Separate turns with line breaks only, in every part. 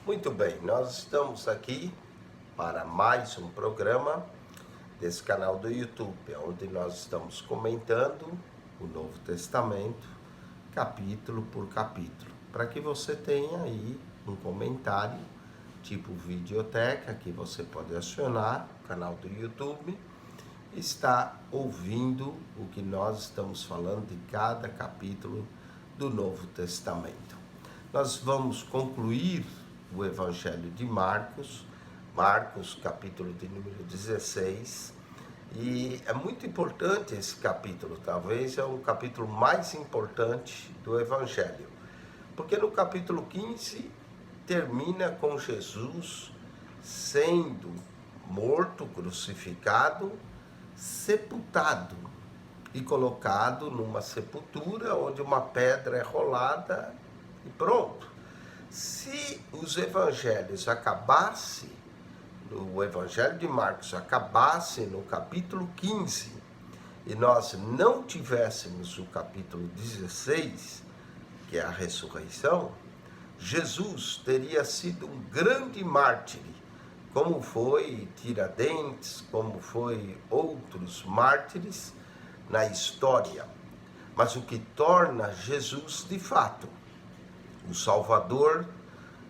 Muito bem, nós estamos aqui para mais um programa desse canal do YouTube, onde nós estamos comentando o Novo Testamento, capítulo por capítulo, para que você tenha aí um comentário, tipo videoteca, que você pode acionar o canal do YouTube, está ouvindo o que nós estamos falando de cada capítulo do Novo Testamento. Nós vamos concluir o Evangelho de Marcos, capítulo de número 16, e é muito importante esse capítulo, talvez é o capítulo mais importante do Evangelho, porque no capítulo 15 termina com Jesus sendo morto, crucificado, sepultado e colocado numa sepultura onde uma pedra é rolada e pronto. Se os evangelhos acabassem, o evangelho de Marcos acabasse no capítulo 15 e nós não tivéssemos o capítulo 16, que é a ressurreição, Jesus teria sido um grande mártir, como foi Tiradentes, como foi outros mártires na história. Mas o que torna Jesus de fato o Salvador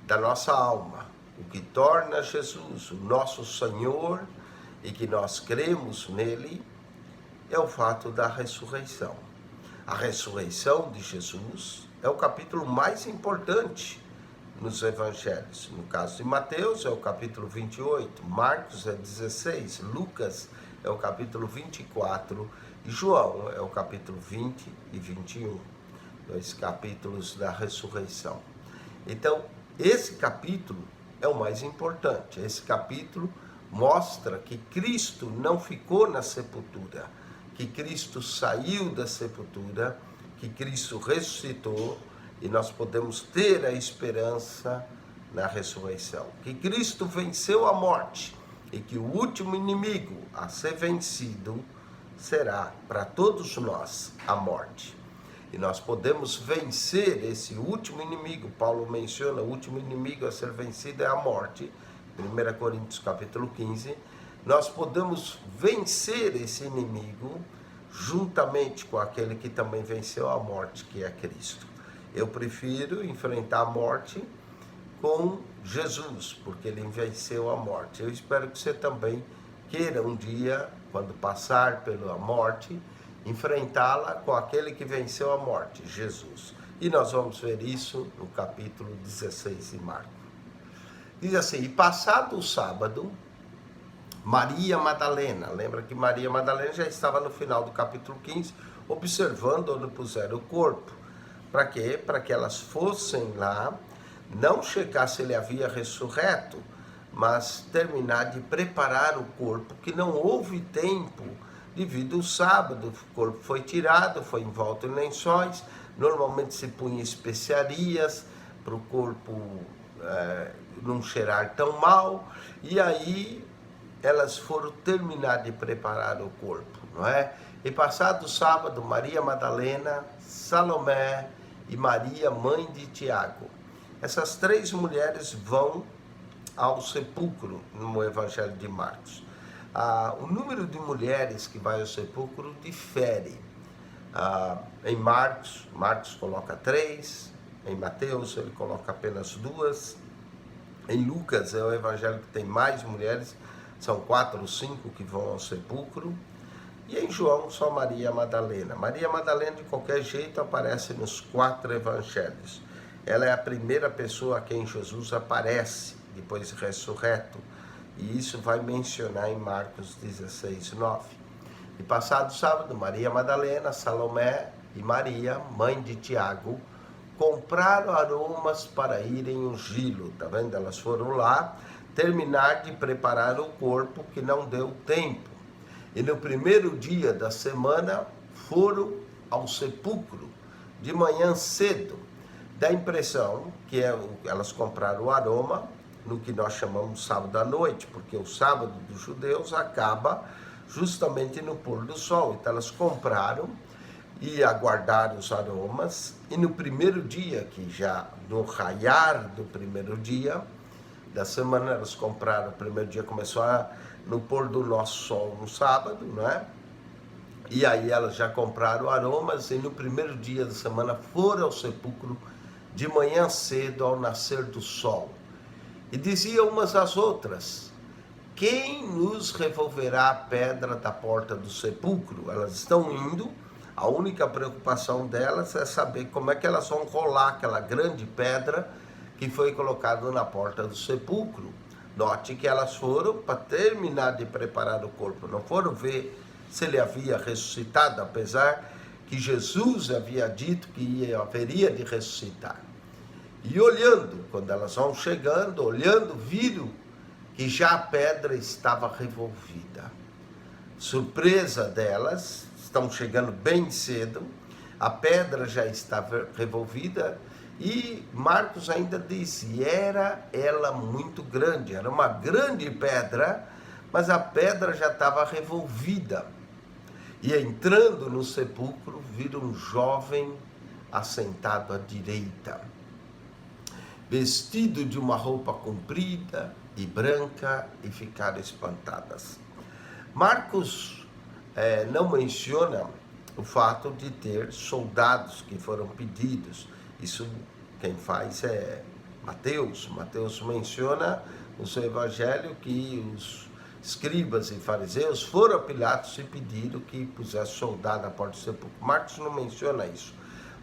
da nossa alma, o que torna Jesus o nosso Senhor e que nós cremos nele, é o fato da ressurreição. A ressurreição de Jesus é o capítulo mais importante nos evangelhos. No caso de Mateus é o capítulo 28, Marcos é 16, Lucas é o capítulo 24 e João é o capítulo 20 e 21, dois capítulos da ressurreição. Então, esse capítulo é o mais importante. Esse capítulo mostra que Cristo não ficou na sepultura, que Cristo saiu da sepultura, que Cristo ressuscitou, e nós podemos ter a esperança na ressurreição. Que Cristo venceu a morte e que o último inimigo a ser vencido será para todos nós a morte. E nós podemos vencer esse último inimigo. Paulo menciona o último inimigo a ser vencido é a morte. 1 Coríntios capítulo 15. Nós podemos vencer esse inimigo juntamente com aquele que também venceu a morte, que é Cristo. Eu prefiro enfrentar a morte com Jesus, porque ele venceu a morte. Eu espero que você também queira um dia, quando passar pela morte, enfrentá-la com aquele que venceu a morte, Jesus. E nós vamos ver isso no capítulo 16 de Marcos. Diz assim: e passado o sábado, Maria Madalena, lembra que Maria Madalena já estava no final do capítulo 15, observando onde puseram o corpo. Para quê? Para que elas fossem lá, não checar se ele havia ressurreto, mas terminar de preparar o corpo, que não houve tempo, devido ao sábado, o corpo foi tirado, foi envolto em lençóis, normalmente se punha especiarias para o corpo não cheirar tão mal, e aí elas foram terminar de preparar o corpo, não é? E passado o sábado, Maria Madalena, Salomé e Maria, mãe de Tiago. Essas três mulheres vão ao sepulcro no Evangelho de Marcos. O número de mulheres que vai ao sepulcro difere. Em Marcos coloca 3, em Mateus ele coloca apenas 2, em Lucas é o evangelho que tem mais mulheres, são 4 ou 5 que vão ao sepulcro, e em João só Maria Madalena. Maria Madalena de qualquer jeito aparece nos 4 evangelhos. Ela é a primeira pessoa a quem Jesus aparece depois de ressurreto. E isso vai mencionar em Marcos 16, 9. E passado sábado, Maria Madalena, Salomé e Maria, mãe de Tiago, compraram aromas para irem ungí-lo. Tá vendo? Elas foram lá terminar de preparar o corpo, que não deu tempo. E no primeiro dia da semana foram ao sepulcro, de manhã cedo. Dá a impressão que elas compraram o aroma no que nós chamamos sábado à noite, porque o sábado dos judeus acaba justamente no pôr do sol. Então elas compraram e aguardaram os aromas, e no primeiro dia, que já no raiar do primeiro dia, da semana. Elas compraram, o primeiro dia começou no pôr do nosso sol no sábado, né? E aí elas já compraram aromas e no primeiro dia da semana foram ao sepulcro de manhã cedo ao nascer do sol. E diziam umas às outras: quem nos removerá a pedra da porta do sepulcro? Elas estão indo, a única preocupação delas é saber como é que elas vão rolar aquela grande pedra que foi colocada na porta do sepulcro. Note que elas foram para terminar de preparar o corpo, não foram ver se ele havia ressuscitado, apesar que Jesus havia dito que haveria de ressuscitar. E olhando, quando elas vão chegando, olhando, viram que já a pedra estava revolvida. Surpresa delas, estão chegando bem cedo, a pedra já estava revolvida e Marcos ainda disse, era ela muito grande, era uma grande pedra, mas a pedra já estava revolvida. E entrando no sepulcro, viram um jovem assentado à direita, vestido de uma roupa comprida e branca, e ficaram espantadas. Marcos não menciona o fato de ter soldados que foram pedidos. Isso quem faz é Mateus. Mateus menciona no seu evangelho que os escribas e fariseus foram a Pilatos e pediram que pusesse soldado na porta do sepulcro. Marcos não menciona isso.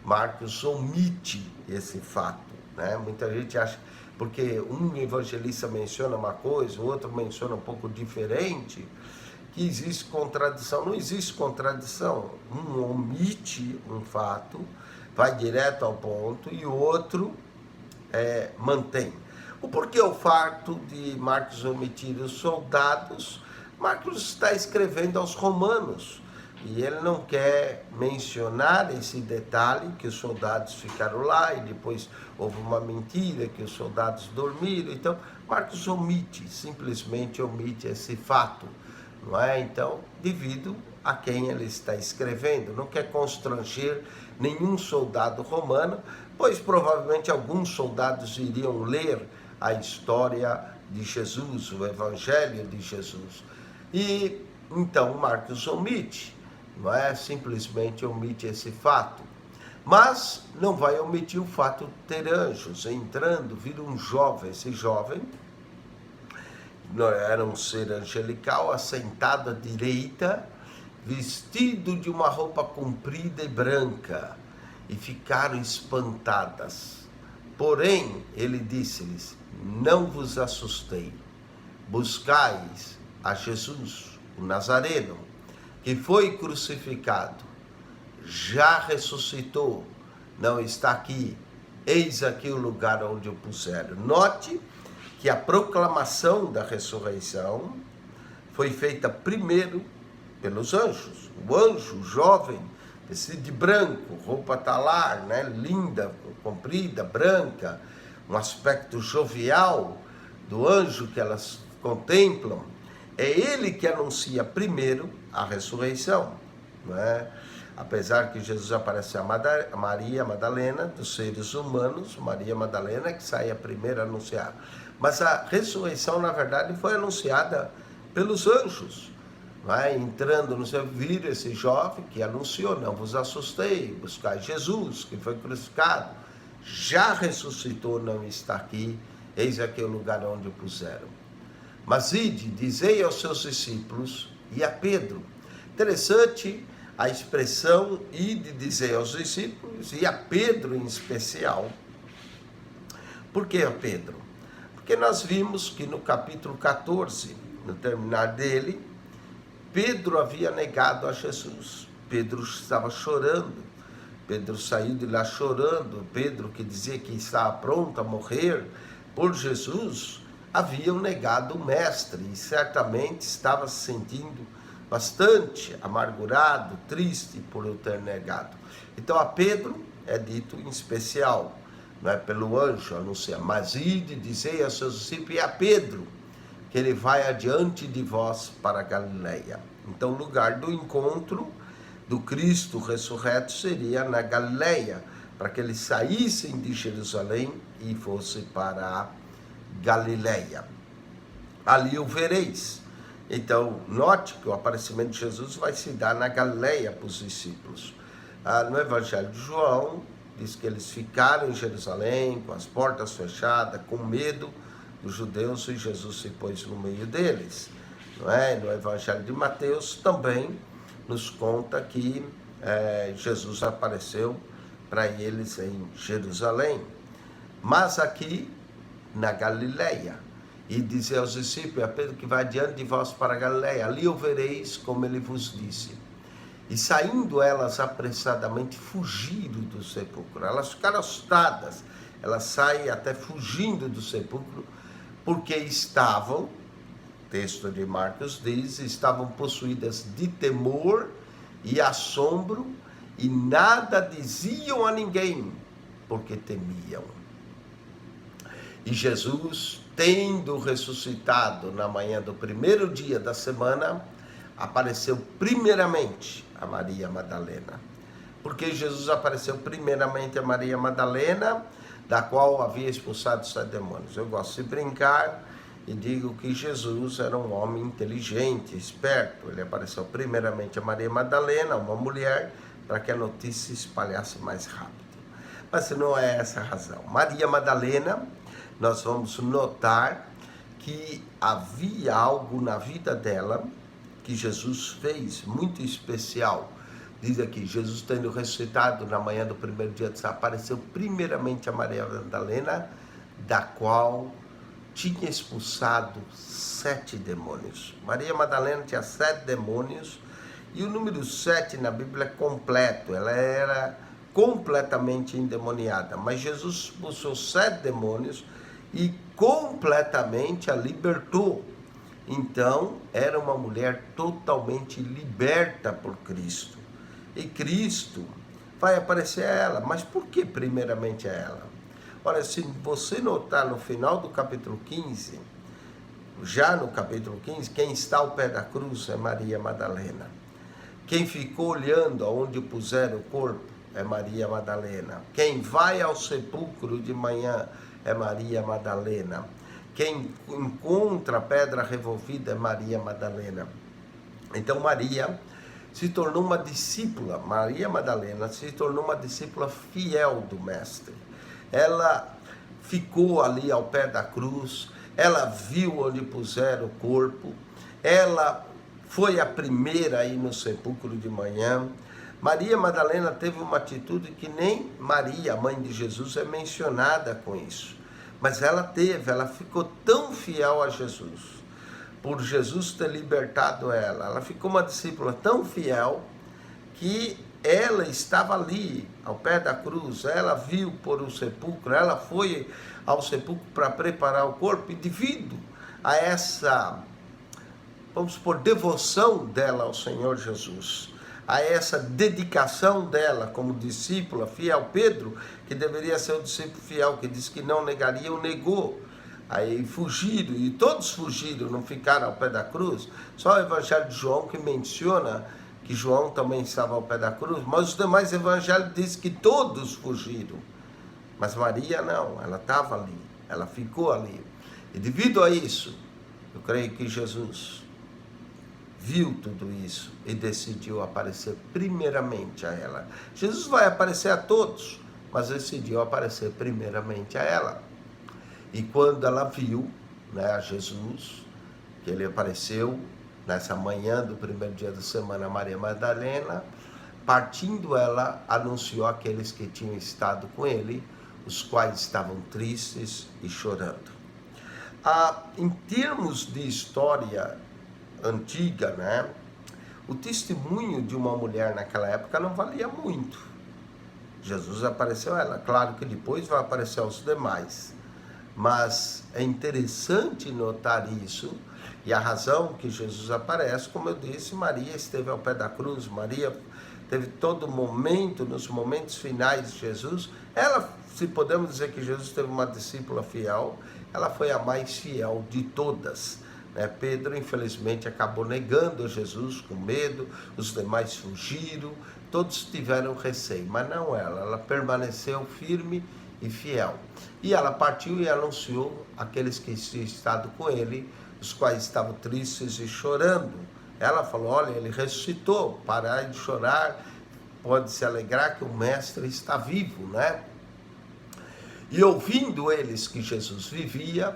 Marcos omite esse fato, né? Muita gente acha, porque um evangelista menciona uma coisa, o outro menciona um pouco diferente, que existe contradição. Não existe contradição. Um omite um fato, vai direto ao ponto, e o outro mantém. O porquê o fato de Marcos omitir os soldados? Marcos está escrevendo aos romanos, e ele não quer mencionar esse detalhe, que os soldados ficaram lá, e depois houve uma mentira, que os soldados dormiram. Então, Marcos simplesmente omite esse fato, não é? Então, devido a quem ele está escrevendo, não quer constranger nenhum soldado romano, pois provavelmente alguns soldados iriam ler a história de Jesus, o Evangelho de Jesus. E então Marcos omite, não é? Simplesmente omite esse fato. Mas não vai omitir o fato de ter anjos entrando, vir um jovem. Esse jovem era um ser angelical, assentado à direita, vestido de uma roupa comprida e branca, e ficaram espantadas. Porém, ele disse-lhes: não vos assustei, buscais a Jesus, o Nazareno, que foi crucificado, já ressuscitou, não está aqui, eis aqui o lugar onde o puseram. Note que a proclamação da ressurreição foi feita primeiro pelos anjos. O anjo jovem, vestido de branco, roupa talar, né, linda, comprida, branca, um aspecto jovial do anjo que elas contemplam, é ele que anuncia primeiro a ressurreição, não é? Apesar que Jesus aparece a Maria Madalena, dos seres humanos, Maria Madalena que sai a primeira a anunciar. Mas a ressurreição, na verdade, foi anunciada pelos anjos. Não é? Entrando no seu, viram esse jovem que anunciou: não vos assustei, buscai Jesus, que foi crucificado, já ressuscitou, não está aqui, eis aqui o lugar onde o puseram. Mas ide, dizei aos seus discípulos e a Pedro. Interessante a expressão ide, dizei aos discípulos e a Pedro em especial. Por que a Pedro? Porque nós vimos que no capítulo 14, no terminar dele, Pedro havia negado a Jesus. Pedro estava chorando. Pedro saiu de lá chorando. Pedro, que dizia que estava pronto a morrer por Jesus, haviam negado o mestre e certamente estava se sentindo bastante amargurado, triste por eu ter negado. Então a Pedro é dito em especial, não é pelo anjo, anuncia, mas ide, dizei aos seus discípulos e a Pedro, que ele vai adiante de vós para a Galileia. Então o lugar do encontro do Cristo ressurreto seria na Galileia, para que eles saíssem de Jerusalém e fossem para a Galileia. Ali o vereis. Então, note que o aparecimento de Jesus vai se dar na Galileia para os discípulos. No Evangelho de João, diz que eles ficaram em Jerusalém, com as portas fechadas, com medo dos judeus, e Jesus se pôs no meio deles. Não é? No Evangelho de Mateus também nos conta que Jesus apareceu para eles em Jerusalém. Mas aqui na Galileia, e dizer aos discípulos: a Pedro que vai diante de vós para a Galileia, ali o vereis como ele vos disse. E saindo elas apressadamente fugiram do sepulcro. Elas ficaram assustadas, elas saem até fugindo do sepulcro, porque estavam, texto de Marcos diz, estavam possuídas de temor e assombro, e nada diziam a ninguém, porque temiam. E Jesus, tendo ressuscitado na manhã do primeiro dia da semana, apareceu primeiramente a Maria Madalena. Porque Jesus apareceu primeiramente a Maria Madalena, da qual havia expulsado 7 demônios. Eu gosto de brincar e digo que Jesus era um homem inteligente, esperto. Ele apareceu primeiramente a Maria Madalena, uma mulher, para que a notícia se espalhasse mais rápido. Mas não é essa a razão. Maria Madalena, nós vamos notar que havia algo na vida dela que Jesus fez muito especial. Diz aqui: Jesus, tendo ressuscitado na manhã do primeiro dia, apareceu primeiramente a Maria Madalena, da qual tinha expulsado 7 demônios. Maria Madalena tinha 7 demônios, e o número 7 na Bíblia é completo. Ela era completamente endemoniada, mas Jesus expulsou 7 demônios e completamente a libertou. Então, era uma mulher totalmente liberta por Cristo. E Cristo vai aparecer a ela. Mas por que primeiramente a ela? Olha, se você notar no final do capítulo 15, já no capítulo 15, quem está ao pé da cruz é Maria Madalena. Quem ficou olhando aonde puseram o corpo é Maria Madalena. Quem vai ao sepulcro de manhã é Maria Madalena. Quem encontra a pedra revolvida é Maria Madalena. Então Maria se tornou uma discípula, Maria Madalena se tornou uma discípula fiel do Mestre. Ela ficou ali ao pé da cruz, ela viu onde puseram o corpo, ela foi a primeira a ir no sepulcro de manhã. Maria Madalena teve uma atitude que nem Maria, a mãe de Jesus, é mencionada com isso. Mas ela ficou tão fiel a Jesus, por Jesus ter libertado ela. Ela ficou uma discípula tão fiel que ela estava ali, ao pé da cruz. Ela viu por o sepulcro, ela foi ao sepulcro para preparar o corpo, e devido a essa, vamos supor, devoção dela ao Senhor Jesus, a essa dedicação dela como discípula fiel, Pedro, que deveria ser o discípulo fiel, que disse que não negaria, o negou. Aí fugiram, e todos fugiram, não ficaram ao pé da cruz. Só o Evangelho de João que menciona que João também estava ao pé da cruz, mas os demais evangelhos dizem que todos fugiram. Mas Maria não, ela estava ali, ela ficou ali. E devido a isso, eu creio que Jesus viu tudo isso e decidiu aparecer primeiramente a ela. Jesus vai aparecer a todos, mas decidiu aparecer primeiramente a ela. E quando ela viu, a Jesus, que ele apareceu nessa manhã do primeiro dia da semana, Maria Madalena, partindo ela, anunciou àqueles que tinham estado com ele, os quais estavam tristes e chorando. Em termos de história antiga, o testemunho de uma mulher naquela época não valia muito. Jesus apareceu a ela, claro que depois vai aparecer aos demais, mas é interessante notar isso. E a razão que Jesus aparece, como eu disse, Maria esteve ao pé da cruz, Maria teve todo momento, nos momentos finais de Jesus, ela, se podemos dizer que Jesus teve uma discípula fiel, ela foi a mais fiel de todas. Pedro, infelizmente, acabou negando Jesus com medo, os demais fugiram, todos tiveram receio, mas não ela permaneceu firme e fiel. E ela partiu e anunciou àqueles que tinham estado com ele, os quais estavam tristes e chorando. Ela falou: olha, ele ressuscitou, parai de chorar, pode se alegrar que o mestre está vivo, né? E ouvindo eles que Jesus vivia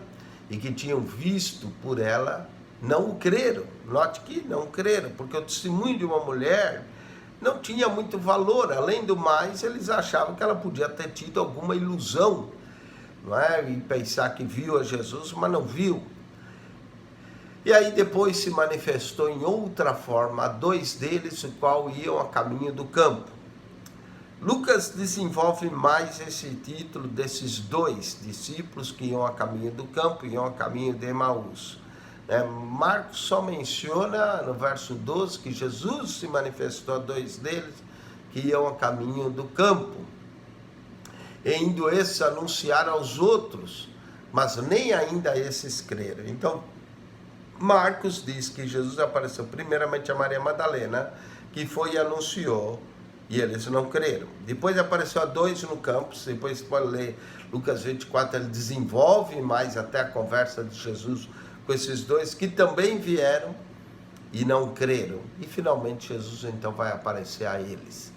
e que tinham visto por ela, não o creram. Note que não creram, porque o testemunho de uma mulher não tinha muito valor. Além do mais, eles achavam que ela podia ter tido alguma ilusão, não é? E pensar que viu a Jesus, mas não viu. E aí depois se manifestou em outra forma a dois deles, o qual iam a caminho do campo. Lucas desenvolve mais esse título desses dois discípulos que iam a caminho do campo, iam a caminho de Emaús. Marcos só menciona no verso 12 que Jesus se manifestou a dois deles que iam a caminho do campo. E indo esses anunciar aos outros, mas nem ainda esses creram. Então, Marcos diz que Jesus apareceu primeiramente a Maria Madalena, que foi e anunciou, e eles não creram. Depois apareceu a dois no campo. Depois você pode ler Lucas 24, ele desenvolve mais até a conversa de Jesus com esses dois que também vieram e não creram. E finalmente Jesus então vai aparecer a eles.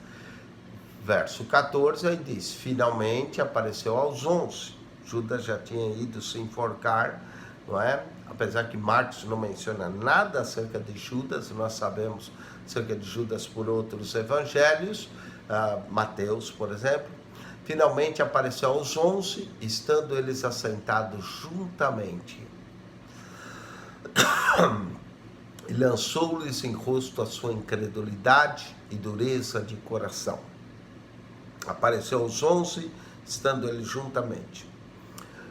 Verso 14, aí diz: finalmente apareceu aos 11. Judas já tinha ido se enforcar, não é? Apesar que Marcos não menciona nada acerca de Judas, nós sabemos acerca de Judas por outros evangelhos, Mateus, por exemplo. Finalmente apareceu aos 11, estando eles assentados juntamente. E lançou-lhes em rosto a sua incredulidade e dureza de coração. Apareceu aos 11, estando eles juntamente.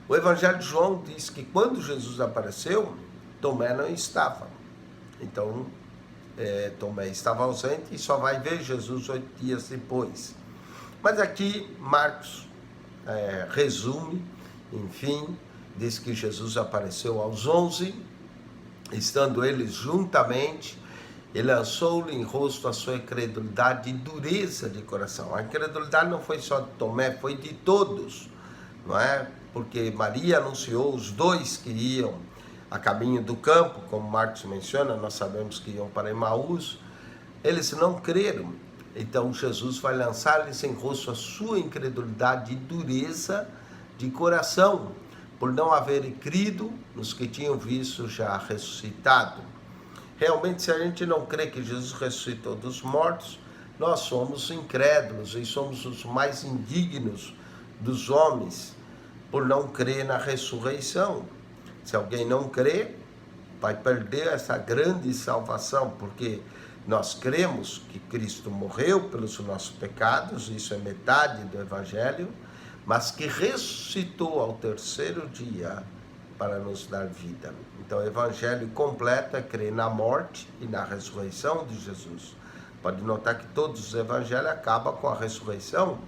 O Evangelho de João diz que quando Jesus apareceu, Tomé não estava. Então, Tomé estava ausente e só vai ver Jesus 8 dias depois. Mas aqui, Marcos resume, enfim, diz que Jesus apareceu aos 11, estando eles juntamente, e lançou-lhe em rosto a sua incredulidade e dureza de coração. A incredulidade não foi só de Tomé, foi de todos, não é? Porque Maria anunciou os dois que iam a caminho do campo, como Marcos menciona, nós sabemos que iam para Emaús. Eles não creram. Então Jesus vai lançar-lhes em rosto a sua incredulidade e dureza de coração, por não haverem crido nos que tinham visto já ressuscitado. Realmente, se a gente não crê que Jesus ressuscitou dos mortos, nós somos incrédulos e somos os mais indignos dos homens, por não crer na ressurreição. Se alguém não crê, vai perder essa grande salvação, porque nós cremos que Cristo morreu pelos nossos pecados, isso é metade do Evangelho, mas que ressuscitou ao terceiro dia para nos dar vida. Então o Evangelho completo é crer na morte e na ressurreição de Jesus. Pode notar que todos os Evangelhos acabam com a ressurreição.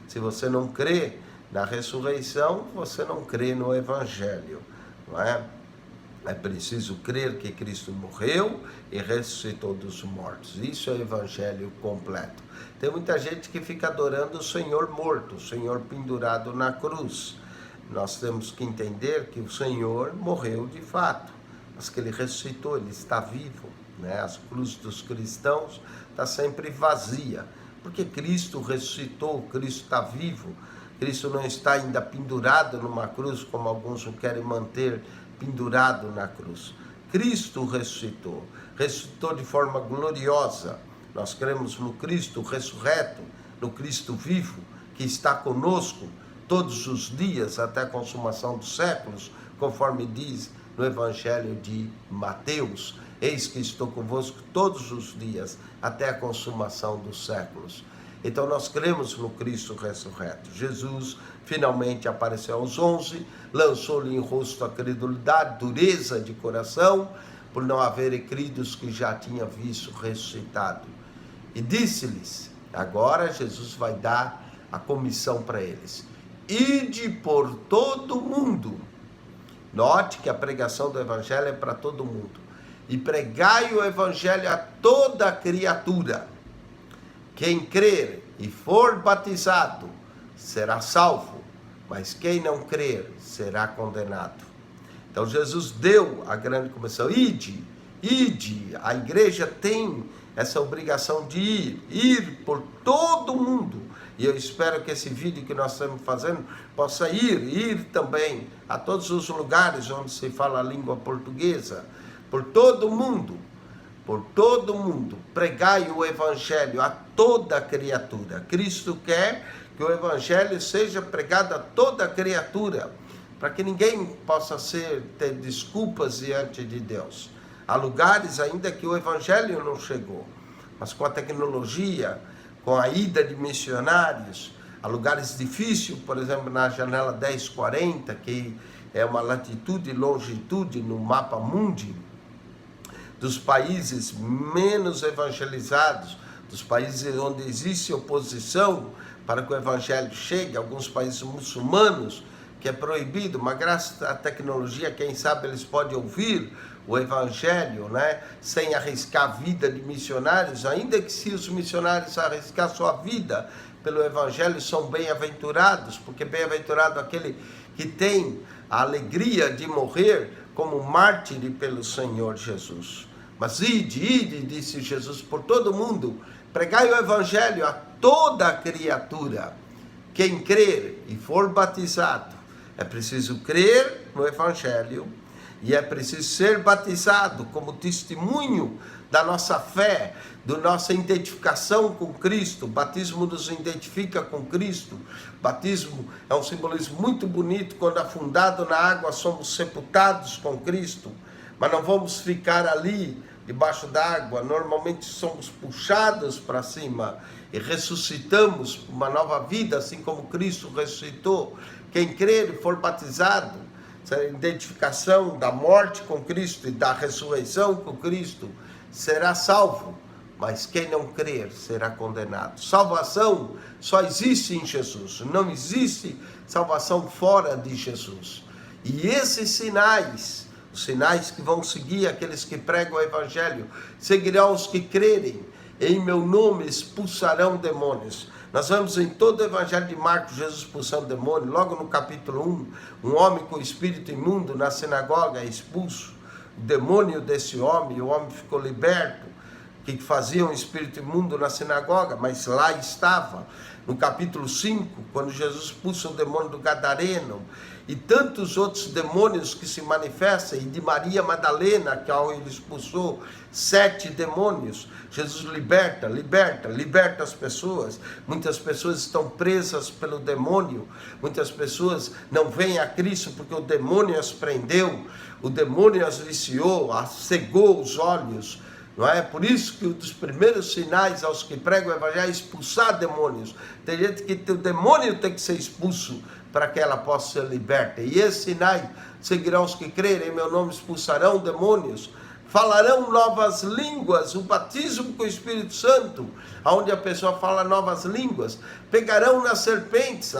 Se você não crê na ressurreição, você não crê no Evangelho, não é? É preciso crer que Cristo morreu e ressuscitou dos mortos. Isso é o Evangelho completo. Tem muita gente que fica adorando o Senhor morto, o Senhor pendurado na cruz. Nós temos que entender que o Senhor morreu de fato, mas que Ele ressuscitou, Ele está vivo, né? A cruz dos cristãos está sempre vazia, porque Cristo ressuscitou, Cristo está vivo. Cristo não está ainda pendurado numa cruz, como alguns o querem manter pendurado na cruz. Cristo ressuscitou, ressuscitou de forma gloriosa. Nós cremos no Cristo ressurreto, no Cristo vivo, que está conosco todos os dias até a consumação dos séculos, conforme diz no Evangelho de Mateus: eis que estou convosco todos os dias até a consumação dos séculos. Então nós cremos no Cristo ressurreto. Jesus finalmente apareceu aos 11, lançou-lhe em rosto a credulidade, dureza de coração, por não haverem cridos que já tinha visto ressuscitado. E disse-lhes, agora Jesus vai dar a comissão para eles: ide por todo mundo. Note que a pregação do Evangelho é para todo mundo. E pregai o Evangelho a toda criatura. Quem crer e for batizado será salvo, mas quem não crer será condenado. Então Jesus deu a grande comissão: ide, a igreja tem essa obrigação de ir por todo o mundo. E eu espero que esse vídeo que nós estamos fazendo possa ir também a todos os lugares onde se fala a língua portuguesa, por todo o mundo, pregai o evangelho a toda criatura. Cristo quer que o evangelho seja pregado a toda criatura, para que ninguém possa ter desculpas diante de Deus. Há lugares ainda que o evangelho não chegou, mas com a tecnologia, com a ida de missionários, há lugares difíceis, por exemplo, na janela 1040, que é uma latitude e longitude no mapa mundi, dos países menos evangelizados, dos países onde existe oposição para que o evangelho chegue, alguns países muçulmanos, que é proibido, mas graças à tecnologia, quem sabe eles podem ouvir o evangelho, né, sem arriscar a vida de missionários, ainda que se os missionários arriscar sua vida pelo evangelho, são bem-aventurados, porque bem-aventurado aquele que tem a alegria de morrer como mártir pelo Senhor Jesus. Mas ide, disse Jesus, por todo mundo, pregai o evangelho a toda criatura. Quem crer e for batizado, é preciso crer no evangelho e é preciso ser batizado como testemunho da nossa fé, da nossa identificação com Cristo. O batismo nos identifica com Cristo. O batismo é um simbolismo muito bonito. Quando afundado na água, somos sepultados com Cristo, mas não vamos ficar ali debaixo d'água. Normalmente somos puxados para cima e ressuscitamos uma nova vida, assim como Cristo ressuscitou. Quem crer e for batizado, essa identificação da morte com Cristo e da ressurreição com Cristo, será salvo, mas quem não crer será condenado. Salvação só existe em Jesus, não existe salvação fora de Jesus. E esses sinais, os sinais que vão seguir aqueles que pregam o evangelho, seguirão os que crerem, em meu nome expulsarão demônios. Nós vemos em todo o evangelho de Marcos, Jesus expulsando demônio. Logo no capítulo 1, um homem com espírito imundo na sinagoga é expulso. O demônio desse homem, o homem ficou liberto. O que fazia um espírito imundo na sinagoga? Mas lá estava. No capítulo 5, quando Jesus expulsa o demônio do Gadareno, e tantos outros demônios que se manifestam, e de Maria Madalena, que ele expulsou 7 demônios, Jesus liberta as pessoas. Muitas pessoas estão presas pelo demônio, muitas pessoas não vêm a Cristo porque o demônio as prendeu, o demônio as viciou, as cegou os olhos. Não é? Por isso que um dos primeiros sinais aos que pregam o evangelho é expulsar demônios. Tem gente que o demônio tem que ser expulso para que ela possa ser liberta. E esses sinais seguirão os que crerem, em meu nome expulsarão demônios, falarão novas línguas, o batismo com o Espírito Santo, onde a pessoa fala novas línguas, pegarão nas serpentes,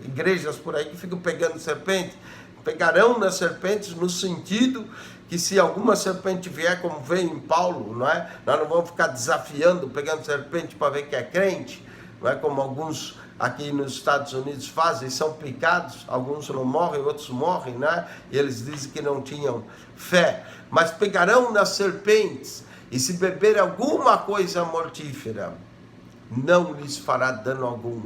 igrejas por aí que ficam pegando serpente, pegarão nas serpentes no sentido que se alguma serpente vier, como veio em Paulo, não é? Nós não vamos ficar desafiando, pegando serpente para ver que é crente, não é? Como alguns aqui nos Estados Unidos fazem, são picados, alguns não morrem, outros morrem, né? E eles dizem que não tinham fé. Mas pegarão nas serpentes, e se beber alguma coisa mortífera, não lhes fará dano algum.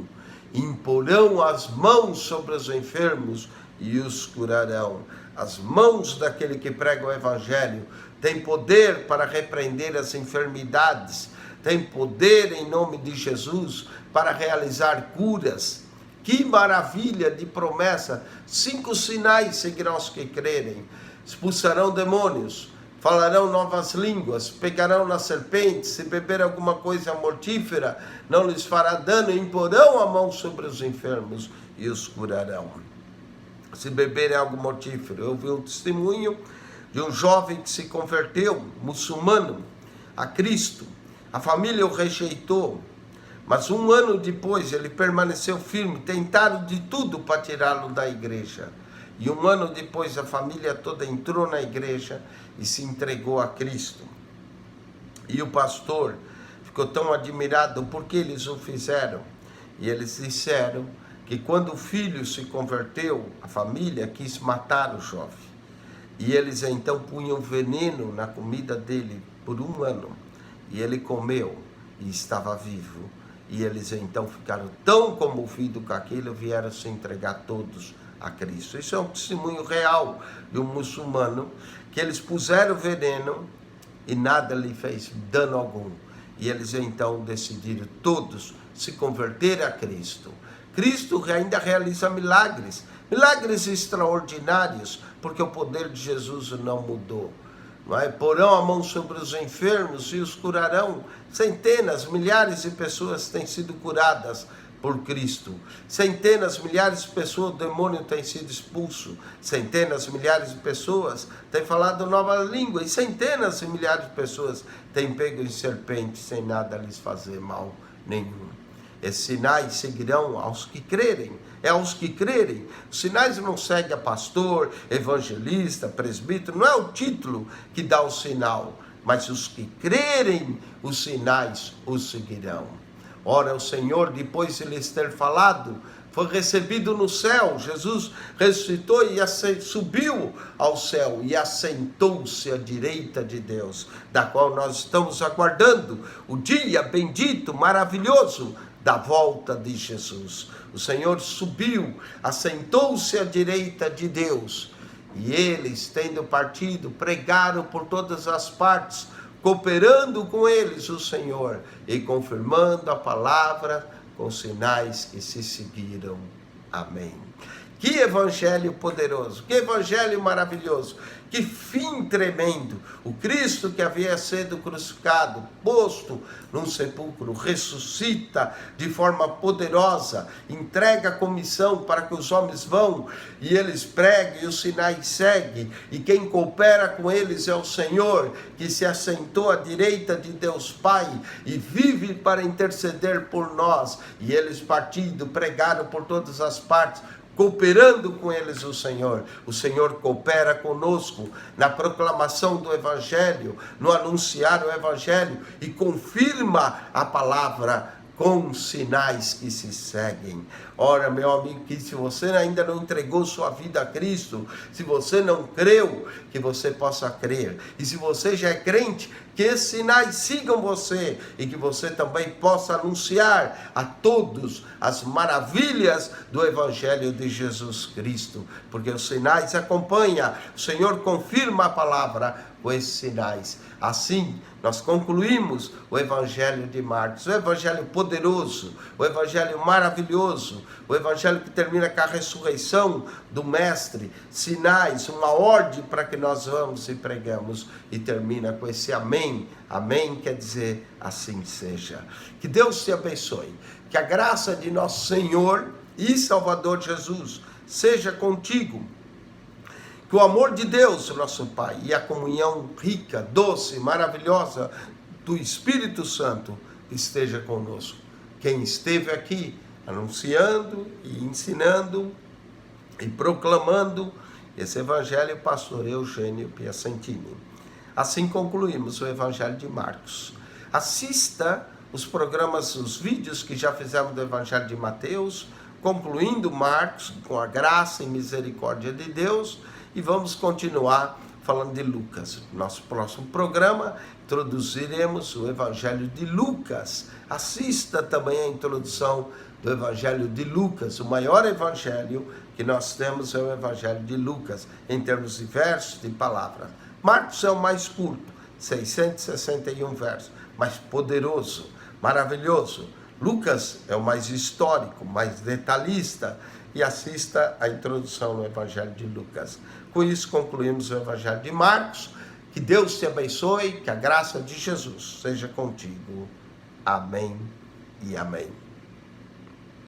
Imporão as mãos sobre os enfermos e os curarão. As mãos daquele que prega o evangelho têm poder para repreender as enfermidades, tem poder em nome de Jesus para realizar curas. Que maravilha de promessa! 5 sinais seguirão os que crerem: expulsarão demônios, falarão novas línguas, pegarão nas serpentes, se beber alguma coisa mortífera, não lhes fará dano, imporão a mão sobre os enfermos e os curarão. Se beberem algo mortífero, eu vi um testemunho de um jovem que se converteu, muçulmano, a Cristo. A família o rejeitou, mas 1 ano depois ele permaneceu firme. Tentaram de tudo para tirá-lo da igreja. E 1 ano depois a família toda entrou na igreja e se entregou a Cristo. E o pastor ficou tão admirado porque eles o fizeram. E eles disseram que quando o filho se converteu, a família quis matar o jovem. E eles então punham veneno na comida dele por 1 ano. E ele comeu e estava vivo. E eles então ficaram tão comovidos com aquilo, vieram se entregar todos a Cristo. Isso é um testemunho real de um muçulmano, que eles puseram veneno e nada lhe fez dano algum. E eles então decidiram todos se converter a Cristo. Cristo ainda realiza milagres, milagres extraordinários, porque o poder de Jesus não mudou. Não é? Porão a mão sobre os enfermos e os curarão. Centenas, milhares de pessoas têm sido curadas por Cristo. Centenas, milhares de pessoas, o demônio tem sido expulso. Centenas, milhares de pessoas têm falado nova língua. E centenas e milhares de pessoas têm pego em serpentes sem nada lhes fazer mal nenhum. Esses sinais seguirão aos que crerem. É aos que crerem. Os sinais não seguem a pastor, evangelista, presbítero. Não é o título que dá o sinal. Mas os que crerem, os sinais os seguirão. Ora, o Senhor, depois de lhes ter falado, foi recebido no céu. Jesus ressuscitou e subiu ao céu e assentou-se à direita de Deus, da qual nós estamos aguardando o dia bendito, maravilhoso da volta de Jesus. O Senhor subiu, assentou-se à direita de Deus, e eles, tendo partido, pregaram por todas as partes, cooperando com eles o Senhor e confirmando a palavra com sinais que se seguiram. Amém. Que evangelho poderoso, que evangelho maravilhoso, que fim tremendo. O Cristo que havia sido crucificado, posto num sepulcro, ressuscita de forma poderosa, entrega a comissão para que os homens vão e eles preguem e os sinais seguem. E quem coopera com eles é o Senhor, que se assentou à direita de Deus Pai e vive para interceder por nós. E eles partindo, pregaram por todas as partes, cooperando com eles o Senhor coopera conosco na proclamação do Evangelho, no anunciar o Evangelho e confirma a palavra com sinais que se seguem. Ora, meu amigo, que se você ainda não entregou sua vida a Cristo, se você não creu, que você possa crer. E se você já é crente, que esses sinais sigam você e que você também possa anunciar a todos as maravilhas do Evangelho de Jesus Cristo, porque os sinais acompanham, o Senhor confirma a palavra com esses sinais. Assim, nós concluímos o Evangelho de Marcos, o Evangelho poderoso, o Evangelho maravilhoso, o Evangelho que termina com a ressurreição do Mestre, sinais, uma ordem para que nós vamos e pregamos, e termina com esse amém. Amém quer dizer assim seja. Que Deus te abençoe, que a graça de nosso Senhor e Salvador Jesus seja contigo. Que o amor de Deus, nosso Pai, e a comunhão rica, doce, maravilhosa do Espírito Santo esteja conosco. Quem esteve aqui anunciando e ensinando e proclamando esse Evangelho, pastor Eugênio Piacentini. Assim concluímos o Evangelho de Marcos. Assista os programas, os vídeos que já fizemos do Evangelho de Mateus, concluindo Marcos com a graça e misericórdia de Deus. E vamos continuar falando de Lucas. Nosso próximo programa, introduziremos o Evangelho de Lucas. Assista também a introdução do Evangelho de Lucas. O maior evangelho que nós temos é o Evangelho de Lucas, em termos de versos, de palavras. Marcos é o mais curto, 661 versos, mais poderoso, maravilhoso. Lucas é o mais histórico, mais detalhista. E assista a introdução no Evangelho de Lucas. Com isso concluímos o Evangelho de Marcos. Que Deus te abençoe, que a graça de Jesus seja contigo. Amém e amém.